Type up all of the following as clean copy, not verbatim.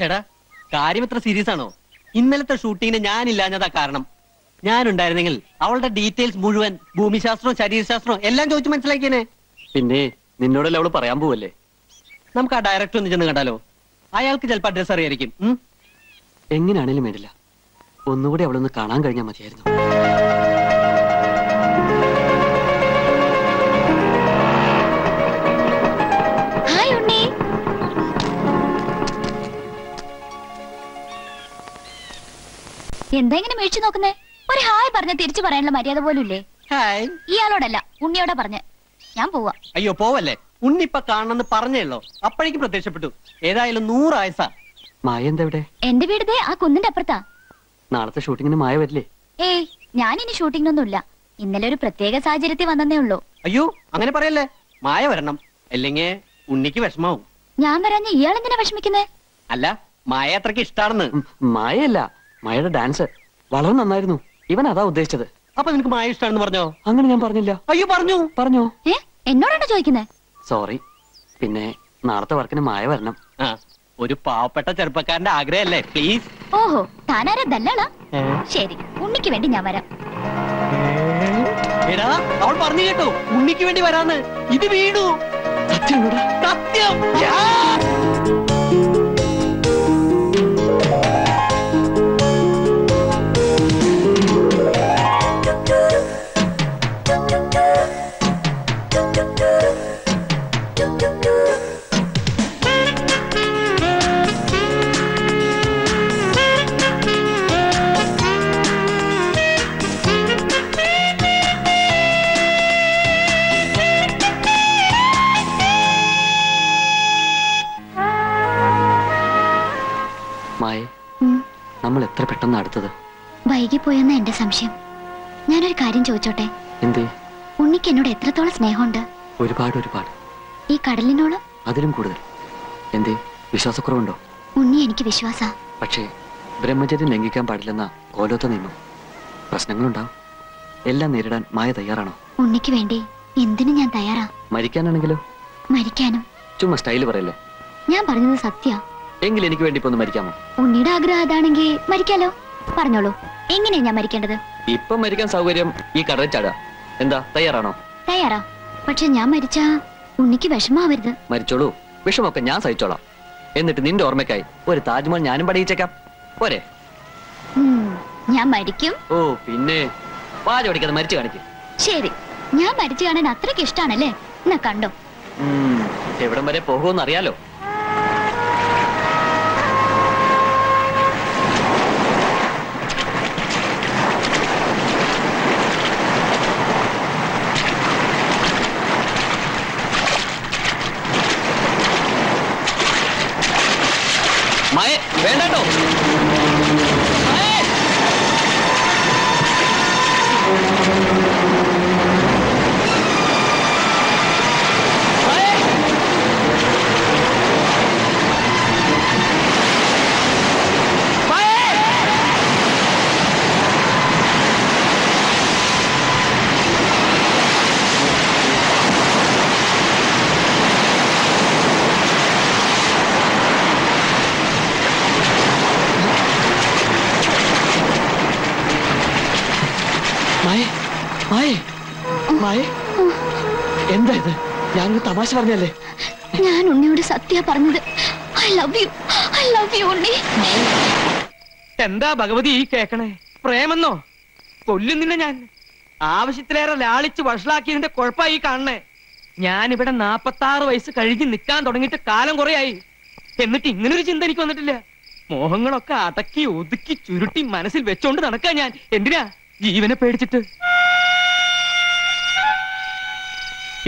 ചേട്ടാ കാര്യം എത്ര സീരിയസ് ആണോ? ഇന്നലത്തെ ഷൂട്ടിങ്ങിന് ഞാനില്ലാഞ്ഞതാ കാരണം. ഞാനുണ്ടായിരുന്നെങ്കിൽ അവളുടെ ഡീറ്റെയിൽസ് മുഴുവൻ ഭൂമിശാസ്ത്രവും ശരീരശാസ്ത്രവും എല്ലാം ചോദിച്ചു മനസ്സിലാക്കിയേനെ. പിന്നെ നിന്നോടല്ലേ അവള് പറയാൻ പോവല്ലേ? നമുക്ക് ആ ഡയറക്ടർ ഒന്ന് ചെന്ന് കണ്ടാലോ? അയാൾക്ക് ചിലപ്പോൾ അഡ്രസ് അറിയായിരിക്കും. എങ്ങനെയാണേലും വേണ്ടില്ല, ഒന്നുകൂടി അവളൊന്ന് കാണാൻ കഴിഞ്ഞാൽ മതിയായിരുന്നു. എന്താ ഇങ്ങനെ മേടിച്ചു നോക്കുന്നേ? ഒരു ഹായ് പറഞ്ഞ തിരിച്ചു പറയാനുള്ള മര്യാദ പോലും ഇല്ലേ? ഇയാളോടല്ല, ഉണ്ണിയോടാ പറഞ്ഞ. ഞാൻ പോവാ. അയ്യോ പോവല്ലേ, ഉണ്ണിപ്പ കാണണമെന്ന് പറഞ്ഞേള്ളോ, അപ്പോഴേക്കും പ്രത്യക്ഷപ്പെട്ടു. ഏതായാലും 100 ആയസാ. മായ എന്താ ഇവിടെ? എന്റെ വീട് ദേ ആ കുന്നിന്റെ അപ്പുറത്താ. നാളത്തെ ഷൂട്ടിങ്ങിന് മായ വരില്ലേ? ഏയ്, ഞാനിനി ഷൂട്ടിങ്ങിനൊന്നുമില്ല. ഇന്നലെ ഒരു പ്രത്യേക സാഹചര്യത്തിൽ വന്നേ ഉള്ളൂ. അയ്യോ അങ്ങനെ പറയല്ലേ, മായ വരണം, അല്ലെങ്കിൽ ഉണ്ണിക്ക് വിഷമാവും. ഞാൻ വരാഞ്ഞ ഇയാൾ എന്തിനാ വിഷമിക്കുന്നേ? അല്ല, മായ അത്രക്ക് ഇഷ്ടാണെന്ന്. മായല്ല, മായയുടെ ഡാൻസ് വളരെ നന്നായിരുന്നു. ഇവൻ അതാ ഉദ്ദേശിച്ചത്. അപ്പൊ നിനക്ക് മായ ഇഷ്ടാണെന്ന് പറഞ്ഞോ? അങ്ങനെ ഞാൻ പറഞ്ഞില്ല. അയ്യോ പറഞ്ഞോ. എന്നോടാണ് ചോദിക്കുന്നേ? സോറി. പിന്നെ നാളത്തെ വർക്കിന് മായ വരണം. ഒരു പാവപ്പെട്ട ചെറുപ്പക്കാരന്റെ ആഗ്രഹല്ലേ, പ്ലീസ്. ഓഹോ, താനാരാ ദല്ലാളാ? ശരി, ഉണ്ണിക്ക് വേണ്ടി ഞാൻ വരാം. എടാ, അവൾ പറഞ്ഞു കേട്ടോ, ഉണ്ണിക്ക് വേണ്ടി വരാന്ന്. ഇത് വീണു. സത്യം. നമ്മൾ എത്ര പെട്ടെന്ന് അടുത്തത്. വൈകിപ്പോയെന്ന എന്റെ സംശയം. ഞാനൊരു കാര്യം ചോദിച്ചോട്ടെ? എന്തേ? ഉണ്ണിക്ക് എന്നോട് എത്രത്തോളം സ്നേഹമുണ്ട്? ഒരുപാട്. ഈ കടലിനോട്? അതിലും കൂടുതൽ. എന്തേ, വിശ്വാസക്കുറവുണ്ടോ? ഉണ്ണി എനിക്ക് വിശ്വാസ. പക്ഷേ ബ്രഹ്മചര്യം ലംഘിക്കാൻ പാടില്ലെന്ന കോലോത്ത നിയമം. പ്രശ്നങ്ങളുണ്ടാവും. എല്ലാം നേരിടാൻ മായ തയ്യാറാണോ? ഉണ്ണിക്ക് വേണ്ടി എന്തിനു ഞാൻ തയ്യാറാ. മരിക്കാനാണെങ്കിലോ? മരിക്കാനും. ചുമ്മാ സ്റ്റൈല് പറയല്ലേ. ഞാൻ പറഞ്ഞത് സത്യ. എങ്കിൽ എനിക്ക് വേണ്ടി ഇപ്പൊ ഒന്ന് മരിക്കാമോ? ഉണ്ണിയുടെ ആഗ്രഹം അതാണെങ്കിൽ മരിക്കാലോ. പറഞ്ഞോളൂ, എങ്ങനെയാ ഞാൻ മരിക്കേണ്ടത്? ഇപ്പൊ മരിക്കാൻ സൗകര്യം ഈ കടലിൽ ചാടുക. എന്താ, തയ്യാറാണോ? തയ്യാറാ. പക്ഷെ ഞാൻ മരിച്ചാ ഉണ്ണിക്ക് വിഷമാവരുത്. മരിച്ചോളൂ, വിഷമൊക്കെ ഞാൻ സഹിച്ചോളാം. എന്നിട്ട് നിന്റെ ഓർമ്മയ്ക്കായി ഒരു താജ്മഹൽ ഞാനും പണിയിച്ചേക്കാം. പോരെ? ഞാൻ മരിക്കും. ഓ പിന്നെ, പാചോടിക്കാതെ മരിച്ചു കാണിക്കും. ശരി, ഞാൻ മരിച്ചു കാണാൻ അത്രയ്ക്ക് ഇഷ്ടാണല്ലേ? എന്നാ കണ്ടോ. എവിടം വരെ പോകുമെന്ന് അറിയാലോ. മായ, വേണ്ടോ? എന്താ ഇത്? ഞാൻ തമാശ പറഞ്ഞല്ലേ? ഞാൻ ഉണ്ണിയോട് സത്യ പറഞ്ഞത്. ഐ ലവ് യു ഉണ്ണി. എന്താ ഭഗവതി ഈ കേക്കണേ? പ്രേമെന്നോ? കൊല്ലുന്നില്ല ഞാൻ. ആവശ്യത്തിലേറെ ലാളിച്ച് വഷളാക്കിയതിന്റെ കുഴപ്പമായി കാണണേ. ഞാനിവിടെ 46 വയസ്സ് കഴിഞ്ഞ് നിൽക്കാൻ തുടങ്ങിയിട്ട് കാലം കുറയായി. എന്നിട്ട് ഇങ്ങനൊരു ചിന്ത എനിക്ക് വന്നിട്ടില്ല. മോഹങ്ങളൊക്കെ അടക്കി ഒതുക്കി ചുരുട്ടി മനസ്സിൽ വെച്ചോണ്ട് നടക്കാൻ ഞാൻ. എന്തിനാ? ജീവനെ പേടിച്ചിട്ട്.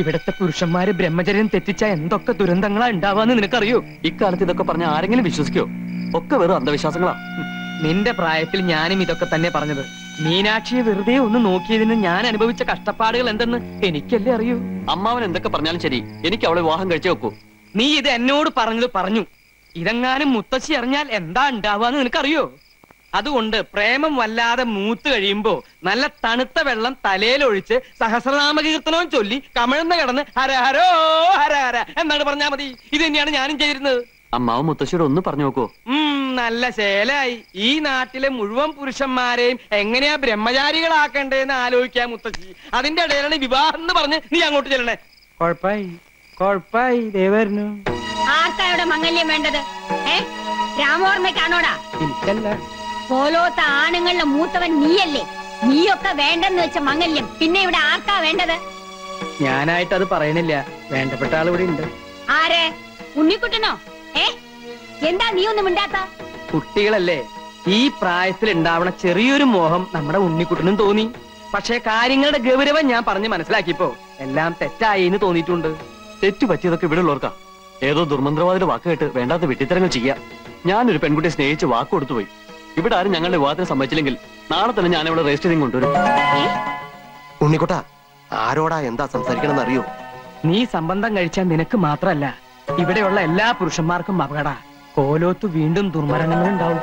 ഇവിടത്തെ പുരുഷന്മാര് ബ്രഹ്മചര്യം തെറ്റിച്ച എന്തൊക്കെ ദുരന്തങ്ങളാ ഉണ്ടാവാന്ന് നിനക്കറിയോ? ഇക്കാലത്ത് ഇതൊക്കെ പറഞ്ഞ ആരെങ്കിലും വിശ്വസിക്കോ? ഒക്കെ വെറും അന്ധവിശ്വാസങ്ങളാ. നിന്റെ പ്രായത്തിൽ ഞാനും ഇതൊക്കെ തന്നെ പറഞ്ഞത്. മീനാക്ഷിയെ വെറുതെ ഒന്ന് നോക്കിയതിന് ഞാൻ അനുഭവിച്ച കഷ്ടപ്പാടുകൾ എന്തെന്ന് എനിക്കല്ലേ അറിയൂ. അമ്മാവൻ എന്തൊക്കെ പറഞ്ഞാലും ശരി, എനിക്ക് അവളെ വിവാഹം കഴിച്ചു വെക്കൂ. നീ ഇത് എന്നോട് പറഞ്ഞത് പറഞ്ഞു. ഇതെങ്ങാനും മുത്തശ്ശി അറിഞ്ഞാൽ എന്താ ഉണ്ടാവാന്ന് നിനക്കറിയോ? അതുകൊണ്ട് പ്രേമം വല്ലാതെ മൂത്ത് കഴിയുമ്പോ നല്ല തണുത്ത വെള്ളം തലയിലൊഴിച്ച് സഹസ്രനാമകീർത്തനവും ചൊല്ലി കമഴ്ന്ന് കിടന്ന് ഹര ഹരോ ഹര ഹര എന്നാണ് പറഞ്ഞാ മതി. ഇത് തന്നെയാണ് ഞാനും ചെയ്തിരുന്നത്. അമ്മാവും മുത്തശ്ശിയോട് ഒന്ന് പറഞ്ഞു നോക്കോ. നല്ല ശേലായി. ഈ നാട്ടിലെ മുഴുവൻ പുരുഷന്മാരെയും എങ്ങനെയാ ബ്രഹ്മചാരികളാക്കണ്ടേന്ന് ആലോചിക്കാൻ മുത്തശ്ശി. അതിന്റെ ഇടയിലാണ് വിവാഹം എന്ന് പറഞ്ഞ് നീ അങ്ങോട്ട് ചെല്ലണേ. കൊഴപ്പായി ദേവരുന്നു. ആർക്കായുടെ മംഗല്യം വേണ്ടത്? രാമോർമ്മയ്ക്കാണോടാ? പോലോത്ത ആണുങ്ങളുടെ മൂത്തവൻ നീയല്ലേ? നീയൊക്കെ വേണ്ടെന്ന് വെച്ച മംഗല്യം പിന്നെ ഇവിടെ ആർക്കാ വേണ്ടത്? ഞാനായിട്ട് അത് പറയണില്ല, വേണ്ടപ്പെട്ട ആൾ ഇവിടെ ഉണ്ട്. ആരെ? ഉണ്ണിക്കുട്ടനോ? എന്താ നീ ഒന്നും മിണ്ടാത്ത? കുട്ടികളല്ലേ, ഈ പ്രായത്തിൽ ഉണ്ടാവണ ചെറിയൊരു മോഹം നമ്മുടെ ഉണ്ണിക്കുട്ടനും തോന്നി. പക്ഷെ കാര്യങ്ങളുടെ ഗൗരവം ഞാൻ പറഞ്ഞ് മനസ്സിലാക്കിയപ്പോ എല്ലാം തെറ്റായി എന്ന് തോന്നിയിട്ടുണ്ട്. തെറ്റു പറ്റിയതൊക്കെ ഇവിടെ ഉള്ളവർക്കാ. ഏതോ ദുർമന്ത്രവാദിയുടെ വാക്ക് കേട്ട് വേണ്ടാത്ത വെട്ടിത്തരങ്ങൾ ചെയ്യാം. ഞാനൊരു പെൺകുട്ടിയെ സ്നേഹിച്ച് വാക്ക് കൊടുത്തുപോയി. ഇവിടെ ആരും ഞങ്ങളുടെ വിവാഹത്തിന് സമ്മതിച്ചില്ലെങ്കിൽ നാളെ തന്നെ ഞാൻ ഇവിടെ രജിസ്റ്റർ ചെയ്ത് കൊണ്ടുവരും. ഉണ്ണിക്കുട്ട, ആരോടാ എന്താ സംസാരിക്കണമെന്ന് അറിയോ? നീ സംബന്ധം കഴിച്ചാൽ നിനക്ക് മാത്രല്ല ഇവിടെയുള്ള എല്ലാ പുരുഷന്മാർക്കും അപകട. കോലോത്ത് വീണ്ടും ദുർമരണങ്ങൾ ഉണ്ടാവും.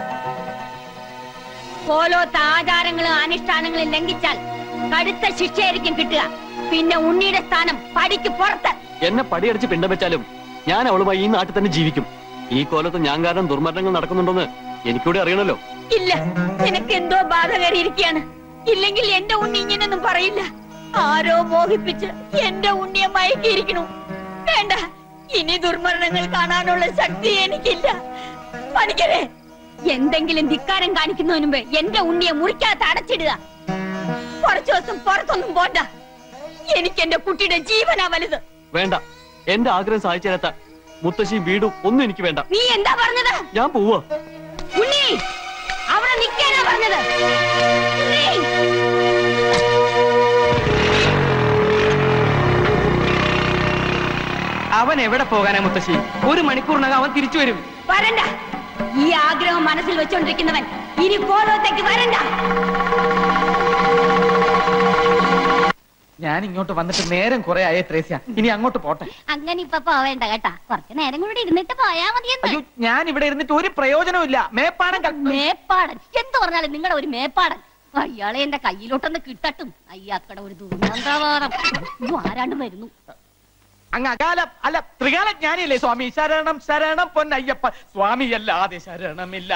കോലോത്ത് ആചാരങ്ങളും അനുഷ്ഠാനങ്ങളും ലംഘിച്ചാൽ കടുത്ത ശിക്ഷയായിരിക്കും കിട്ടുക. പിന്നെ ഉണ്ണിയുടെ സ്ഥാനം പടിക്ക് പുറത്ത്. എന്നെ പടിയടിച്ച് പിണ്ടം വെച്ചാലും ഞാൻ അവളുമായി ഈ നാട്ടിൽ തന്നെ ജീവിക്കും. ഈ കോലത്ത് ഞാൻ കാരണം ദുർമരണങ്ങൾ നടക്കുന്നുണ്ടോന്ന് എനിക്കൂടെ അറിയണല്ലോ. ഇല്ല, നിനക്ക് എന്തോ ബാധ കയറിയിരിക്കുകയാണ്. ഇല്ലെങ്കിൽ എന്റെ ഉണ്ണി ഇങ്ങനൊന്നും പറയില്ല. ആരോ മോഹിപ്പിച്ച് എന്റെ ഉണ്ണിയെ മയക്കിയിരിക്കണു. വേണ്ട, ഇനി ദുർമരണങ്ങൾ കാണാനുള്ള ശക്തി എനിക്കില്ല. പണിക്കരെ, എന്തെങ്കിലും ധിക്കാരം കാണിക്കുന്നതിന് മുമ്പ് എന്റെ ഉണ്ണിയെ മുറിക്കകത്ത് അടച്ചിടുക. കുറച്ചു ദിവസം പുറത്തൊന്നും പോണ്ട. എനിക്ക് എന്റെ കുട്ടിയുടെ ജീവനാ വലുത്. വേണ്ട, എന്റെ ആഗ്രഹം സാധിച്ചു തരാത്ത മുത്തശ്ശിയും വീടും ഒന്നും എനിക്ക് വേണ്ട. നീ എന്താ പറഞ്ഞത്? ഞാൻ പോവാ. ഉണ്ണി, അവിടെ നിൽക്കാനാ പറഞ്ഞത്. അവൻ എവിടെ പോകാനാ മുത്തശ്ശി? 1 മണിക്കൂറിനകം അവൻ തിരിച്ചു വരും. വരണ്ട. ഈ ആഗ്രഹം മനസ്സിൽ വെച്ചോണ്ടിരിക്കുന്നവൻ ഇനി കോലോത്തേക്ക് വരണ്ട. ഞാൻ ഇങ്ങോട്ട് വന്നിട്ട് നേരം കുറെ ആയേ ത്രേസ്യ. ഇനി അങ്ങോട്ട് പോട്ടെ. അങ്ങനെ ഇപ്പൊ പോവേണ്ട കേട്ടാ. കുറച്ചു നേരം കൂടി ഇരുന്നിട്ട് പോയാ മതിയെന്ന്. അയ്യോ, ഞാൻ ഇവിടെ ഇരുന്നിട്ട് ഒരു പ്രയോജനവും ഇല്ല. മേപ്പാടൻ മേപ്പാടൻ എന്ത് പറഞ്ഞാലും നിങ്ങളുടെ ഒരു മേപ്പാടൻ. അയാളെ എന്റെ കയ്യിലോട്ടൊന്ന് കിട്ടട്ടും. അയ്യാക്കടെ ഒരു ദുർഗന്ധവാദം. ആരാണ്ട് വരുന്നു. അങ്ങ് അകാലം അല്ല ത്രികാല ജ്ഞാനിയല്ലേ സ്വാമി? ശരണം ശരണം പൊന്നയ്യപ്പ സ്വാമി, അല്ലാതെ ശരണമില്ല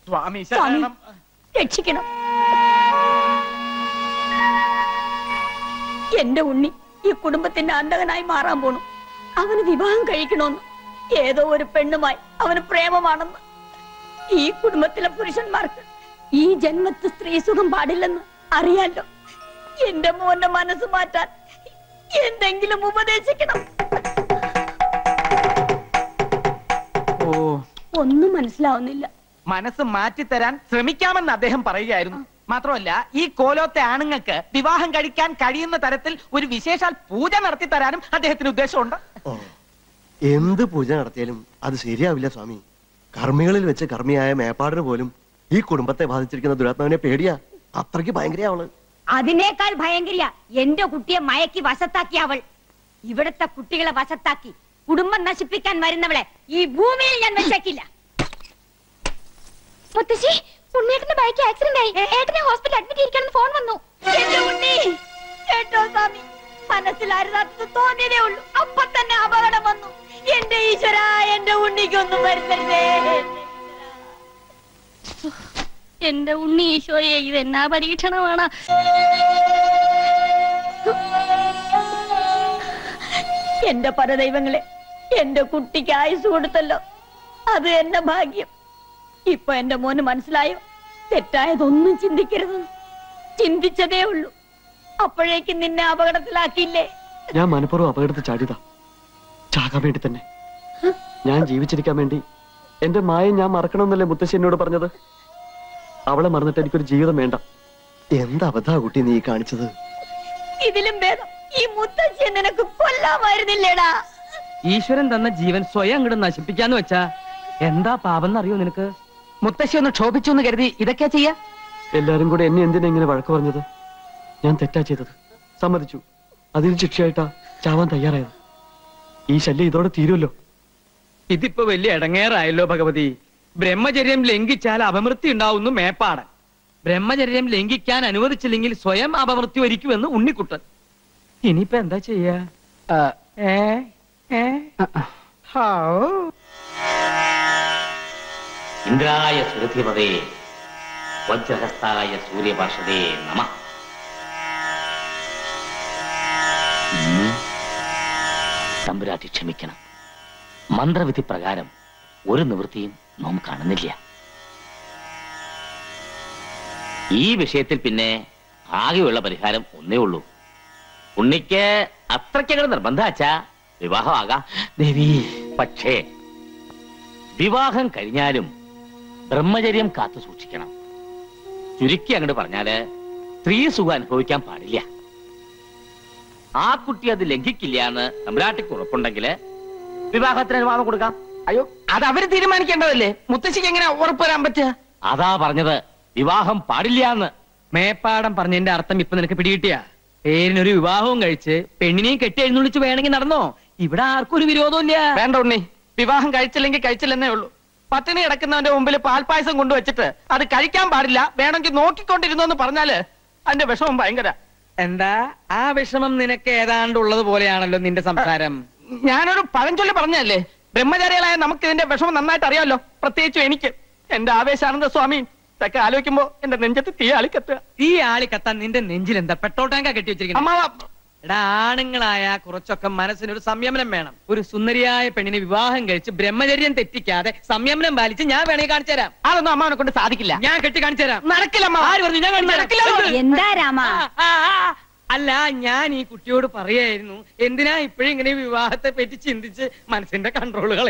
സ്വാമി. ശരണം, രക്ഷിക്കണം. എന്റെ ഉണ്ണി ഈ കുടുംബത്തിന്റെ അന്തകനായി മാറാൻ പോണു. അവന് വിവാഹം കഴിക്കണമെന്ന് ഏതോ ഒരു പെണ്ണുമായി അവന് പ്രേമമാണെന്ന്. ഈ കുടുംബത്തിലെ പുരുഷന്മാർക്ക് ഈ ജന്മത്ത് സ്ത്രീ സുഖം പാടില്ലെന്ന് അറിയാലോ. എന്റെ മോന്റെ മനസ്സ് മാറ്റാൻ എന്തെങ്കിലും ഉപദേശിക്കണം. ഒന്നും മനസ്സിലാവുന്നില്ല. മനസ്സ് മാറ്റിത്തരാൻ ശ്രമിക്കാമെന്ന് അദ്ദേഹം പറയുകയായിരുന്നു. മാത്രമല്ല, ഈ കോലോത്തെ ആണുങ്ങൾക്ക് വിവാഹം കഴിക്കാൻ കഴിയുന്ന തരത്തിൽ ഒരു വിശേഷാൽ പൂജ നടത്തി തരാനും അദ്ദേഹത്തിന് ഉദ്ദേശമുണ്ട്. എന്ത് പൂജ നടത്തിയാലും അത് ശരിയാവില്ല സ്വാമി. കർമ്മികളിൽ വെച്ച് കർമ്മിയായ മേപ്പാടിന് പോലും ഈ കുടുംബത്തെ ബാധിച്ചിരിക്കുന്ന ദുരാത്മാവിനെ പേടിയാ. അത്രയ്ക്ക് ഭയങ്കര അവള്. അതിനേക്കാൾ ഭയങ്കര എന്റെ കുട്ടിയെ മയക്കി വശത്താക്കി അവൾ. ഇവിടത്തെ കുട്ടികളെ വശത്താക്കി കുടുംബം നശിപ്പിക്കാൻ വരുന്നവളെ ഈ ഭൂമിയിൽ ഞാൻ വെച്ചേക്കില്ല. മുത്തശ്ശി, ഉണ്ണിയേട്ടന്റെ ബൈക്ക് ആക്സിഡന്റ് ആയി. ഏട്ടനെ ഹോസ്പിറ്റലിൽ അഡ്മിറ്റ് ചെയ്യിക്കണം ഫോൺ വന്നു. എന്റെ ഉണ്ണി കേട്ടോ സ്വാമി, മനസ്സിലായിരുന്നത് തോന്നിയതേ ഉള്ളൂ. അപ്പൊ തന്നെ അപകടം വന്നു. എന്റെ ഈശ്വര, എന്റെ ഉണ്ണിക്കൊന്നും വരുത്തരുതേ. എന്റെ ഉണ്ണി ഈശോയെ, ഇത് എന്നാ പരീക്ഷണമാണ്. എന്റെ പരദൈവങ്ങളെ, എന്റെ കുട്ടിക്ക് ആയുസ് കൊടുത്തല്ലോ. അത് എന്റെ ഭാഗ്യം. ഇപ്പൊ എന്റെ മോന് മനസ്സിലായോ? തെറ്റായതൊന്നും ചിന്തിക്കരുത്. ചിന്തിച്ചതേ ഉള്ളൂ. അപ്പോഴേക്കും നിന്നെ അപകടത്തിലാക്കിയില്ലേ? ഞാൻ മനഃപൂർവ്വം അപകടത്തിൽ ചാടിയതാ. ചാകാൻ വേണ്ടി തന്നെ. ഞാൻ ജീവിച്ചിരിക്കാൻ വേണ്ടി എന്റെ മായ ഞാൻ മറക്കണമെന്നല്ലേ മുത്തശ്ശി എന്നോട് പറഞ്ഞത്. അവളെ മറന്നിട്ട് എനിക്കൊരു ജീവിതം വേണ്ട. എന്താ അബദ്ധാ കുട്ടി നീ കാണിച്ചത്? ഇതിലും ഭേദം ഈ മുത്തശ്ശിയെ നിനക്ക് കൊല്ലാമായിരുന്നില്ലേടാ. ഈശ്വരൻ തന്ന ജീവൻ സ്വയം അങ്ങോട്ട് നശിപ്പിക്കാന്ന് വെച്ചാ എന്താ പാപം എന്നറിയോ നിനക്ക്? മുത്തശ്ശി ഒന്ന് ക്ഷോഭിച്ചു എന്ന് കരുതി ഇതൊക്കെയാ ചെയ്യാ? എല്ലാരും കൂടെ എന്നെ എന്തിനാ ഇങ്ങനെ വഴക്ക് പറഞ്ഞത്? ഞാൻ തെറ്റാ ചെയ്തത്, സമ്മതിച്ചു. അതിന് ശിക്ഷയായിട്ടാ ചാവാൻ തയ്യാറായത്. ഈ ശല്യം ഇതോടെ തീരുമല്ലോ. ഇതിപ്പോ വലിയ ഇടങ്ങേറായല്ലോ ഭഗവതി. ബ്രഹ്മചര്യം ലംഘിച്ചാൽ അപമൃത്യു ഉണ്ടാവുന്നു മേപ്പാടൻ. ബ്രഹ്മചര്യം ലംഘിക്കാൻ അനുവദിച്ചില്ലെങ്കിൽ സ്വയം അപമൃത്യു വരിക്കുമെന്ന് ഉണ്ണിക്കുട്ടൻ. ഇനിയിപ്പോ എന്താ ചെയ്യാ? ഇന്ദ്രായ സുരഥിപതേ വജ്രഹസ്തായ സൂര്യപാർഷദേ നമഃ. തമ്പുരാട്ടി ക്ഷമിക്കണം. മന്ത്രവിധി പ്രകാരം ഒരു നിവൃത്തിയും നാം കാണുന്നില്ല. ഈ വിഷയത്തിൽ പിന്നെ ആകെയുള്ള പരിഹാരം ഒന്നേ ഉള്ളൂ. ഉണ്ണിക്ക് അത്രയ്ക്കങ്ങനെ നിർബന്ധാച്ചാ വിവാഹമാകാം ദേവി. പക്ഷേ വിവാഹം കഴിഞ്ഞാലും ബ്രഹ്മചര്യം കാത്തു സൂക്ഷിക്കണം. ചുരുക്കി അങ്ങോട്ട് പറഞ്ഞാല് സ്ത്രീ സുഖം അനുഭവിക്കാൻ പാടില്ല. ആ കുട്ടി അത് ലംഘിക്കില്ല എന്ന് തമ്പുരാട്ടിക്ക് ഉറപ്പുണ്ടെങ്കിൽ വിവാഹത്തിന് അനുവാദം കൊടുക്കാം. അയ്യോ, അത് അവര് തീരുമാനിക്കേണ്ടതല്ലേ? മുത്തശ്ശിക്ക് എങ്ങനെ ഉറപ്പ് വരാൻ പറ്റുക? അതാ പറഞ്ഞത്, വിവാഹം പാടില്ല എന്ന്. മേപ്പാടം പറഞ്ഞതിന്റെ അർത്ഥം ഇപ്പൊ നിനക്ക് പിടികിട്ടിയ? പേരിനൊരു വിവാഹവും കഴിച്ച് പെണ്ണിനെയും കെട്ടി എഴുന്നള്ളിച്ച് വേണമെങ്കിൽ നടന്നോ. ഇവിടെ ആർക്കും ഒരു വിരോധവും ഇല്ല. വേണ്ട ഉണ്ണി, വിവാഹം കഴിച്ചില്ലെങ്കിൽ കഴിച്ചില്ലെന്നേ ഉള്ളൂ. പട്ടിണി കിടക്കുന്നവന്റെ മുമ്പിൽ പാൽപ്പായസം കൊണ്ടുവച്ചിട്ട് അത് കഴിക്കാൻ പാടില്ല, വേണമെങ്കിൽ നോക്കിക്കൊണ്ടിരുന്നു എന്ന് പറഞ്ഞാല് അതിന്റെ വിഷമം ഭയങ്കര. എന്താ ആ വിഷമം നിനക്ക് ഏതാണ്ട് ഉള്ളത് പോലെയാണല്ലോ നിന്റെ സംസാരം. ഞാനൊരു പഴഞ്ചൊല്ലി പറഞ്ഞല്ലേ, ബ്രഹ്മചാരികളായ നമുക്ക് ഇതിന്റെ വിഷമം നന്നായിട്ട് അറിയാമല്ലോ. പ്രത്യേകിച്ചും എനിക്ക്. എന്റെ ആവേശാനന്ദ സ്വാമി ഇതൊക്കെ ആലോചിക്കുമ്പോ എന്റെ നെഞ്ചത്ത് തീ ആളിക്കത്തുക. തീ ആളിക്കത്താൻ നിന്റെ നെഞ്ചിൽ എന്താ പെട്രോൾ ടാങ്കാ കെട്ടി വെച്ചിരിക്കുന്നത്? എടാ, ആണുങ്ങളായ കുറച്ചൊക്കെ മനസ്സിനൊരു സംയമനം വേണം. ഒരു സുന്ദരിയായ പെണ്ണിനെ വിവാഹം കഴിച്ച് ബ്രഹ്മചര്യം തെറ്റിക്കാതെ സംയമനം പാലിച്ച് ഞാൻ വേണമെങ്കിൽ കാണിച്ചു തരാം. അതൊന്നും അമ്മാവനെ കൊണ്ട് സാധിക്കില്ല. ഞാൻ കെട്ടി കാണിച്ചു തരാം. നടക്കില്ല. ആര് പറഞ്ഞു? ഞാൻ കാണിച്ചു. എന്താ രാമ? അല്ല, ഞാൻ ഈ കുട്ടിയോട് പറയായിരുന്നു എന്തിനാ ഇപ്പോഴും ഇങ്ങനെ വിവാഹത്തെ പറ്റി ചിന്തിച്ച് മനസ്സിന്റെ കൺട്രോളുകൾ.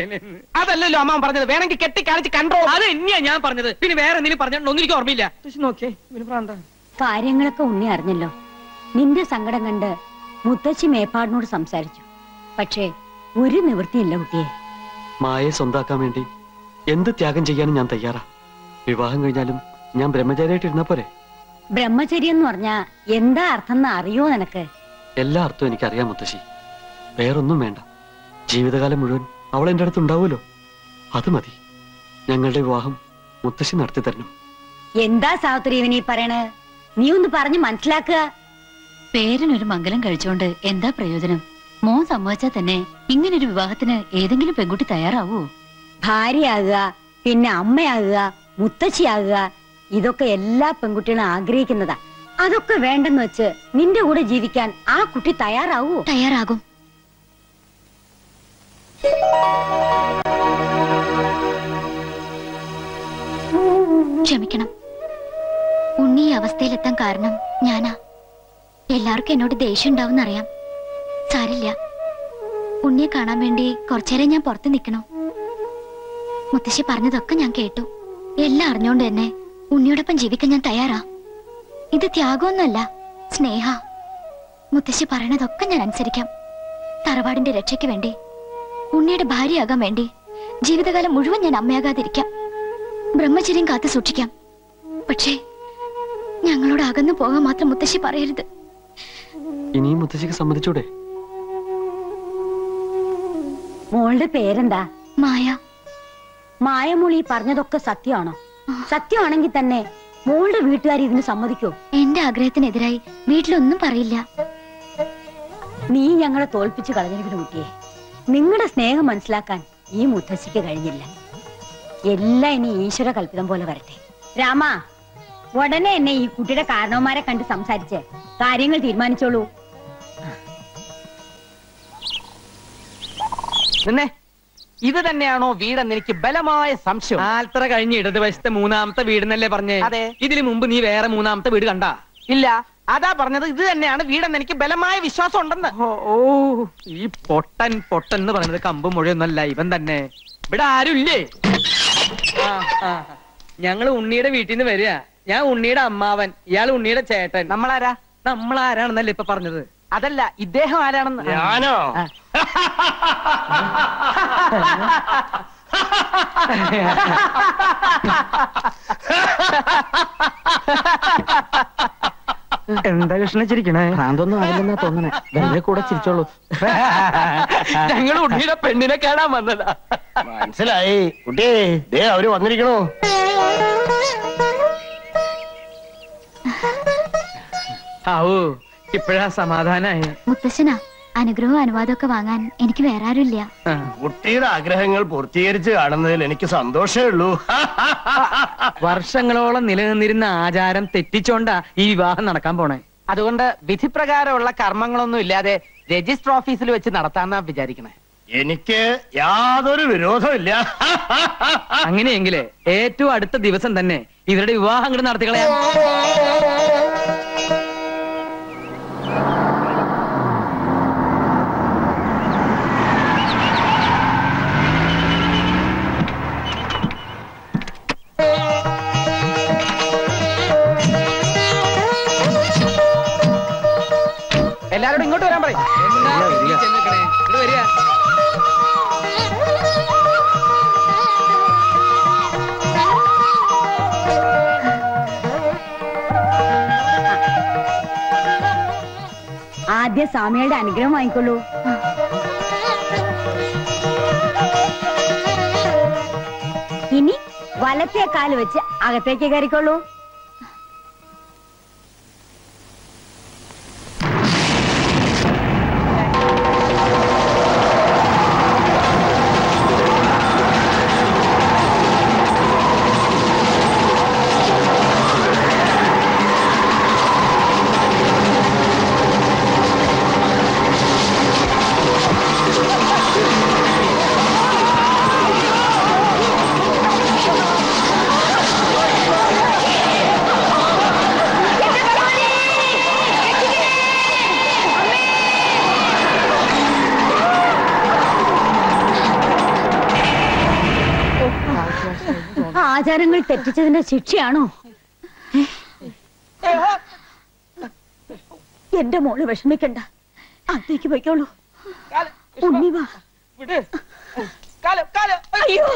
അതല്ലല്ലോ അമ്മ പറഞ്ഞത്, വേണമെങ്കിൽ കെട്ടി കാണിച്ച് കൺട്രോൾ. അത് തന്നെയാ ഞാൻ പറഞ്ഞത്. പിന്നെ വേറെ എന്തെങ്കിലും പറഞ്ഞോ? ഒന്നും എനിക്ക് ഓർമ്മയില്ല. നോക്കേ, കാര്യങ്ങളൊക്കെ ഉണ്ണി അറിഞ്ഞല്ലോ. നിന്റെ സങ്കടം കണ്ട് മുത്തശ്ശി മേപ്പാടിനോട് സംസാരിച്ചു. പക്ഷേ ഒരു നിവൃത്തിയില്ല കുട്ടിയെ. മായയെ സ്വന്താക്കാൻ വേണ്ടി എന്ത് ത്യാഗം ചെയ്യാനും ഞാൻ തയ്യാറാ. വിവാഹം കഴിഞ്ഞാലും ഞാൻ ബ്രഹ്മചാരിയായിട്ട് ഇരുന്നാ പോരെ? ബ്രഹ്മചര്യം എന്ന് പറഞ്ഞാ എന്താ അർത്ഥം എന്ന് അറിയോ നിനക്ക്? എല്ലാ അർത്ഥവും എനിക്കറിയാം മുത്തശ്ശി. വേറൊന്നും വേണ്ട. ജീവിതകാലം മുഴുവൻ അവൾ എന്റെ അടുത്ത് ഉണ്ടാവുമല്ലോ, അത് മതി. ഞങ്ങളുടെ വിവാഹം മുത്തശ്ശി നടത്തി തരണം. എന്താ സാവിത്രി ഇവനീ പറയണേ? നീ ഒന്ന് പറഞ്ഞു മനസ്സിലാക്കുക. പേരിനൊരു മംഗലം കഴിച്ചോണ്ട് എന്താ പ്രയോജനം? മോൻ സമ്മതിച്ചാൽ തന്നെ ഇങ്ങനൊരു വിവാഹത്തിന് ഏതെങ്കിലും പെൺകുട്ടി തയ്യാറാവൂ? ഭാര്യയാകുക, പിന്നെ അമ്മയാകുക, മുത്തശ്ശിയാകുക, ഇതൊക്കെ എല്ലാ പെൺകുട്ടികളും ആഗ്രഹിക്കുന്നതാ. അതൊക്കെ വേണ്ടെന്ന് വെച്ച് നിന്റെ കൂടെ ജീവിക്കാൻ ആ കുട്ടി തയ്യാറാവൂ? തയ്യാറാകും. ക്ഷമിക്കണം, ഉണ്ണി ഈ അവസ്ഥയിലെത്താൻ കാരണം ഞാനാ. എല്ലാവർക്കും എന്നോട് ദേഷ്യം ഉണ്ടാവും അറിയാം. സാരില്ല, ഉണ്ണിയെ കാണാൻ വേണ്ടി കുറച്ചേരം ഞാൻ പുറത്ത് നിൽക്കണോ? മുത്തശ്ശി പറഞ്ഞതൊക്കെ ഞാൻ കേട്ടു. എല്ലാം അറിഞ്ഞോണ്ട് തന്നെ ഉണ്ണിയോടൊപ്പം ജീവിക്കാൻ ഞാൻ തയ്യാറാ. ഇത് ത്യാഗമൊന്നുമല്ല, സ്നേഹ. മുത്തശ്ശി പറയണതൊക്കെ ഞാൻ അനുസരിക്കാം. തറവാടിന്റെ രക്ഷയ്ക്ക് വേണ്ടി, ഉണ്ണിയുടെ ഭാര്യയാകാൻ വേണ്ടി ജീവിതകാലം മുഴുവൻ ഞാൻ അമ്മയാകാതിരിക്കാം. ബ്രഹ്മചര്യം കാത്തു സൂക്ഷിക്കാം. പക്ഷേ ഞങ്ങളോട് അകന്നു പോകാൻ മാത്രം മുത്തശ്ശി പറയരുത്. ഇനിയും മുത്തശ്ശിക്ക് സമ്മതിച്ചൂടെ? മോളുടെ പേരെന്താ? മായ. മായമോളി പറഞ്ഞതൊക്കെ സത്യമാണോ? സത്യമാണെങ്കിൽ തന്നെ മോളുടെ വീട്ടുകാർ ഇതിന് സമ്മതിക്കോ? എന്റെ ആഗ്രഹത്തിനെതിരായി വീട്ടിലൊന്നും പറയില്ല. നീ ഞങ്ങളെ തോൽപ്പിച്ചു കളഞ്ഞിരിക്കുന്നു കുട്ടിയെ. നിങ്ങളുടെ സ്നേഹം മനസ്സിലാക്കാൻ ഈ മുത്തശ്ശിക്ക് കഴിഞ്ഞില്ല. എല്ലാം ഇനി ഈശ്വര കൽപ്പിതം പോലെ വരട്ടെ. രാമ, ഉടനെ എന്നെ ഈ കുട്ടിയുടെ കാരണവന്മാരെ കണ്ട് സംസാരിച്ച് കാര്യങ്ങൾ തീരുമാനിച്ചോളൂ. പിന്നെ ഇത് തന്നെയാണോ വീടെന്ന് എനിക്ക് ബലമായ സംശയം. ആൽത്തറ കഴിഞ്ഞ് ഇടതുവശത്തെ മൂന്നാമത്തെ വീടെന്നല്ലേ പറഞ്ഞേ? അതെ. ഇതിനു മുമ്പ് നീ വേറെ മൂന്നാമത്തെ വീട് കണ്ടാ? ഇല്ല. അതാ പറഞ്ഞത്, ഇത് തന്നെയാണ് വീടെന്ന് എനിക്ക് ബലമായ വിശ്വാസം ഉണ്ടെന്ന്. ഓ, ഈ പൊട്ടൻ പൊട്ടൻ എന്ന് പറയുന്നത് കമ്പ് മുഴയൊന്നല്ല, ഇവൻ തന്നെ. ഇവിടെ ആരും ഇല്ലേ? ഞങ്ങള് ഉണ്ണിയുടെ വീട്ടിൽ നിന്ന് വരിക. ഞാൻ ഉണ്ണിയുടെ അമ്മാവൻ, ഇയാൾ ഉണ്ണിയുടെ ചേട്ടൻ. നമ്മളാരാ? നമ്മളാരാണെന്നല്ലേ ഇപ്പൊ പറഞ്ഞത്? അതല്ല, ഇദ്ദേഹം ആരാണെന്ന്. ഞാനോ? എന്താ കൃഷ്ണ ചിരിക്കണേ? ഭ്രാന്തൊന്നും ആയില്ലെന്നാ തോന്നണേ. വെറുതെ കൂടെ ചിരിച്ചോളൂ. ഞങ്ങൾ ഉണ്ണിയുടെ പെണ്ണിനെ കാണാൻ വന്നതാ. മനസ്സിലായി കുട്ടിയെ, ദേ അവര് വന്നിരിക്കണോ? ആവൂ, ഇപ്പഴാ സമാധാനായി. മുത്തശ്ശനാ, അനുഗ്രഹവും അനുവാദമൊക്കെ വാങ്ങാൻ എനിക്ക് വേറെ ആരുമില്ല. കുട്ടിയുടെ ആഗ്രഹങ്ങൾ പൂർത്തീകരിച്ച് കാണുന്നതിൽ എനിക്ക് സന്തോഷമേ ഉള്ളൂ. വർഷങ്ങളോളം നിലനിന്നിരുന്ന ആചാരം തെറ്റിച്ചോണ്ടാ ഈ വിവാഹം നടക്കാൻ പോണേ. അതുകൊണ്ട് വിധിപ്രകാരമുള്ള കർമ്മങ്ങളൊന്നും ഇല്ലാതെ രജിസ്റ്റർ ഓഫീസിൽ വെച്ച് നടത്താന്നാ വിചാരിക്കണേ. എനിക്ക് യാതൊരു വിരോധമില്ല. അങ്ങനെയെങ്കില് ഏറ്റവും അടുത്ത ദിവസം തന്നെ ഇവരുടെ വിവാഹം അങ്ങോട്ട് നടത്തിക്കളയാം. എല്ലാരോടും ഇങ്ങോട്ട് വരാൻ പറയും. വരിക. ആദ്യം സ്വാമിയുടെ അനുഗ്രഹം വാങ്ങിക്കൊള്ളൂ. ഇനി വലത്തെ കാല് വെച്ച് അകത്തേക്ക് കയറിക്കൊള്ളൂ. ആചാരങ്ങൾ തെറ്റിച്ചതിന്റെ ശിക്ഷയാണോ? എന്റെ മോള് വിഷമിക്കണ്ട, അകത്തേക്ക് പോയിക്കോളൂ. ഉണ്ണി വാ. അയ്യോ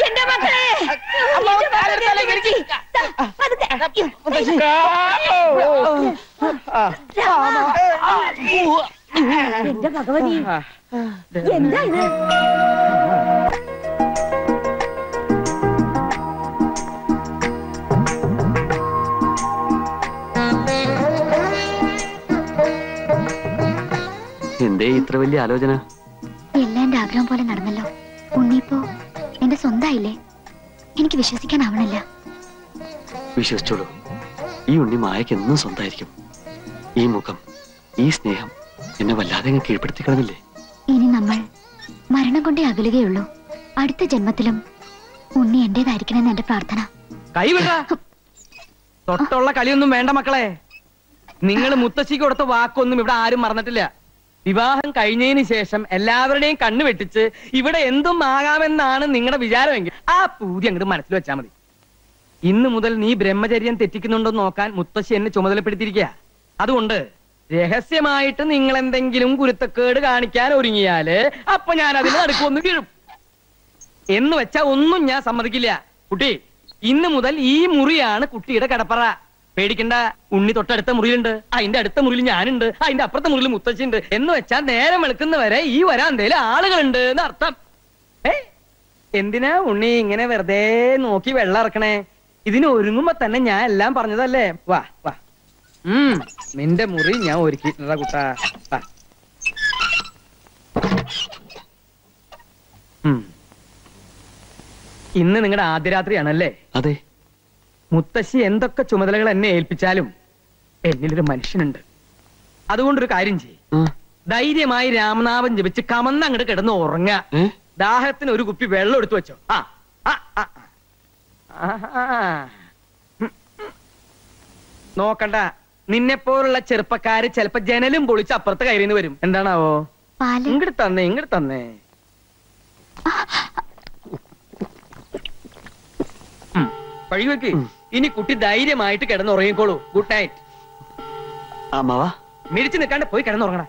എന്റെ മക്കളെ, എന്റെ ഭഗവതി, എന്താ ഇത്? എന്തേ ഇത്ര വലിയ ആലോചന? എല്ലാം എന്റെ ആഗ്രഹം പോലെ നടന്നല്ലോ. ഉണ്ണിപ്പോ എന്റെ സ്വന്തമായില്ലേ? എനിക്ക് വിശ്വസിക്കാനാവണില്ല. വിശ്വസിച്ചോളൂ, ഈ ഉണ്ണി മായക്ക് എന്നും സ്വന്തമായിരിക്കും. ഈ മുഖം, ഈ സ്നേഹം എന്നെ വല്ലാതെ കീഴ്പ്പെടുത്തി കളഞ്ഞില്ലേ? ഇനി നമ്മൾ മരണം കൊണ്ടേ അകലുകയുള്ളൂ. അടുത്ത ജന്മത്തിലും ഉണ്ണി എന്റേതായിരിക്കണമെന്ന് എന്റെ പ്രാർത്ഥന. കൈവിട. തൊട്ടുള്ള കളിയൊന്നും വേണ്ട മക്കളെ. നിങ്ങൾ മുത്തശ്ശിക്ക് കൊടുത്ത വാക്കൊന്നും ഇവിടെ ആരും മറന്നിട്ടില്ല. വിവാഹം കഴിഞ്ഞതിന് ശേഷം എല്ലാവരുടെയും കണ്ണു വെട്ടിച്ച് ഇവിടെ എന്തും ആകാമെന്നാണ് നിങ്ങളുടെ വിചാരമെങ്കിൽ ആ പൂതി അങ്ങോട്ട് മനസ്സിൽ വെച്ചാൽ മതി. ഇന്ന് മുതൽ നീ ബ്രഹ്മചര്യം തെറ്റിക്കുന്നുണ്ടോ നോക്കാൻ മുത്തശ്ശി എന്നെ ചുമതലപ്പെടുത്തിയിരിക്കുക. അതുകൊണ്ട് രഹസ്യമായിട്ട് നിങ്ങൾ എന്തെങ്കിലും കുരുത്തക്കേട് കാണിക്കാൻ ഒരുങ്ങിയാല് അപ്പൊ ഞാൻ അതിന് നടുക്കൊന്ന് വീഴും. എന്ന് വെച്ചാ ഒന്നും ഞാൻ സമ്മതിക്കില്ല. കുട്ടി, ഇന്ന് മുതൽ ഈ മുറിയാണ് കുട്ടിയുടെ കിടപ്പറ. പേടിക്കണ്ട, ഉണ്ണി തൊട്ടടുത്ത മുറിയിലുണ്ട്, അതിന്റെ അടുത്ത മുറിയിൽ ഞാനുണ്ട്, അതിന്റെ അപ്പുറത്തെ മുറിയിൽ മുത്തശ്ശിണ്ട്. എന്ന് വെച്ചാൽ നേരം വെളുക്കുന്നവരെ ഈ വരാന്തേല് ആളുകളുണ്ട് എന്ന് അർത്ഥം. എന്തിനാ ഉണ്ണി ഇങ്ങനെ വെറുതെ നോക്കി വെള്ളം ഇറക്കണേ? ഇതിന് ഒരുങ്ങുമ്പോ തന്നെ ഞാൻ എല്ലാം പറഞ്ഞതല്ലേ. വാ വാ, നിന്റെ മുറി ഞാൻ ഒരുക്കിയിട്ടുള്ള കുട്ടാ. ഇന്ന് നിങ്ങളുടെ ആദ്യ രാത്രിയാണല്ലേ? അതെ. മുത്തശ്ശി എന്തൊക്കെ ചുമതലകൾ എന്നെ ഏൽപ്പിച്ചാലും എന്നിലൊരു മനുഷ്യനുണ്ട്. അതുകൊണ്ടൊരു കാര്യം ചെയ്യും, ധൈര്യമായി രാമനാമം ജപിച്ച് കമന്ന് അങ്ങോട്ട് കിടന്ന് ഉറങ്ങ. ദാഹത്തിന് ഒരു കുപ്പി വെള്ളം എടുത്തു വെച്ചോ. നോക്കണ്ട, നിന്നെപ്പോലുള്ള ചെറുപ്പക്കാര് ചിലപ്പോ ജനലും പൊളിച്ച് അപ്പുറത്ത് കയറിന്ന് വരും. എന്താണാവോ? ഇങ്ങോട്ട് തന്നെ, ഇങ്ങോട്ട് തന്നെ. പഴി വെക്ക്. ഇനി കുട്ടി ധൈര്യമായിട്ട് കിടന്നുറങ്ങിക്കോളൂ. Good night. മിടിച്ചു നിൽക്കാണ്ട് പോയി കിടന്നുറങ്ങണ.